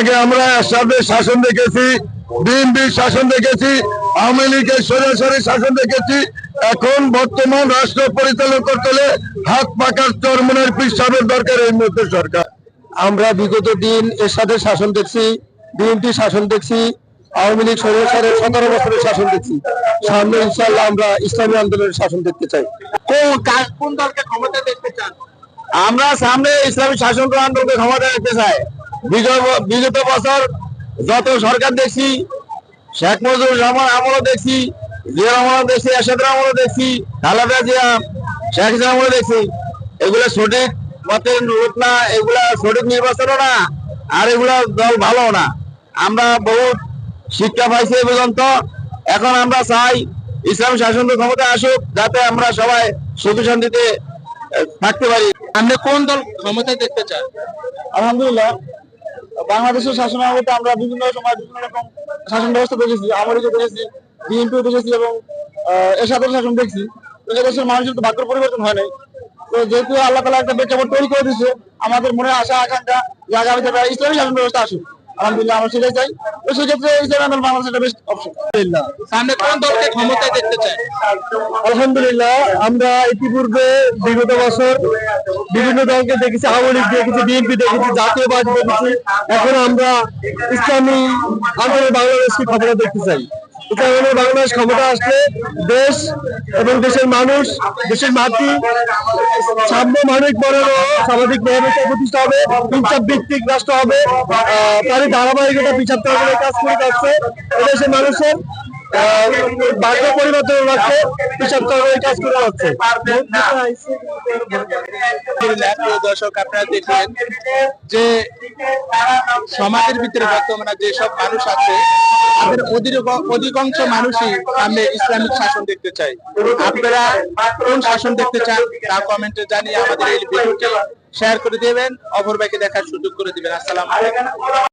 আগে আমরা এরশাদের শাসন দেখেছি, বিএনপির শাসন দেখেছি, আওয়ামী লীগের সরাসরি শাসন দেখেছি। এখন বর্তমান রাষ্ট্র পরিচালনা করতে হলে হাত পাকার চরমনের পিসাবের দরকার এই মুহূর্তে সরকার। আমরা বিগত দিন এরশাদের শাসন দেখছি, বিএনপি শাসন দেখছি, আওয়ামী লীগ সরকারের 17 বছরের শাসন দেখছি। সামনে ইনশাআল্লাহ আমরা ইসলামী আন্দোলনের শাসন দেখতে চাই। কোন দলকে ক্ষমতা দেখতে চান? আমরা সামনে ইসলামী শাসন আন্দোলনকে ক্ষমতা দেখতে চাই। বিগত বছর যত সরকার দেখছি, শেখ মুজিবুর রহমান আমলও দেখছি, জিয়া আমলও দেখছি, এরশাদের আমলও দেখছি, খালেদা জিয়া, শেখ হাসিনা আমলও দেখছি। এগুলো সঠিক মতের রূপ না, এগুলা সঠিক নির্বাচনও না, আর এগুলা দল ভালো না। আমরা বহুত শিক্ষা পাইছি এ পর্যন্ত। এখন আমরা চাই ইসলামী শাসন ক্ষমতা আসুক, যাতে আমরা সবাই সুখ শান্তিতে থাকতে পারি। আপনি কোন দল ক্ষমতায় দেখতে চান? আলহামদুলিল্লাহ, বাংলাদেশের শাসন ব্যবস্থা আমরা বিভিন্ন সময় বিভিন্ন রকম শাসন ব্যবস্থা দেখেছি, আওয়ামী লীগও দেখেছি, বিএনপিও দেখেছি এবং এরশাদের শাসন দেখছি। দেশের মানুষের তো ভাগ্য পরিবর্তন হয় নাই। তো যেহেতু আল্লাহ তাআলা একটা প্রেক্ষাপট তৈরি করে দিচ্ছে, আমাদের মনে আশা আকাঙ্ক্ষা যে আগামীতে ইসলামী শাসন ব্যবস্থা আসুক। আলহামদুলিল্লাহ, আমরা সেটাই চাই। তো সেক্ষেত্রে ইসলামী আন্দোলন বাংলাদেশের বেস্ট অপশন। সামনে কোন দলকে ক্ষমতায় দেখতে চান? আলহামদুলিল্লাহ, আমরা ইতিপূর্বে বিগত বছর বিভিন্ন দলকে দেখেছি, আওয়ামী লীগ দেখেছি, বিএনপি দেখেছি, জাতীয়বাদী দেখেছি। এখন আমরা ইসলামী আন্দোলন বাংলাদেশকে ক্ষমতা দেখতে চাই। ইসলামী বাংলাদেশ ক্ষমতা আসলে দেশ এবং দেশের মানুষ, দেশের মাতৃ সাম্য মানবিক মরণ ও সামাজিক ন্যায় বিচার প্রতিষ্ঠা হবে, ইনসাফ ভিত্তিক রাষ্ট্র হবে। তারই ধারাবাহিকতা 75 বছরের কাজ করে যাচ্ছে। দেশের মানুষের ভাগ্য পরিবর্তন রাখছে, 75 বছরের কাজ করে যাচ্ছে। দর্শক, আপনারা দেখলেন যে সমাজের ভিতরে বর্তমানে যেসব মানুষ আছে, তাদের অধিকাংশ মানুষই সামনে ইসলামিক শাসন দেখতে চায়। আপনারা কোন শাসন দেখতে চান তা কমেন্টে জানিয়ে আমাদের এই ভিডিওটি শেয়ার করে দিবেন, অপর ভাইকে দেখার সুযোগ করে দিবেন। আসসালামু আলাইকুম।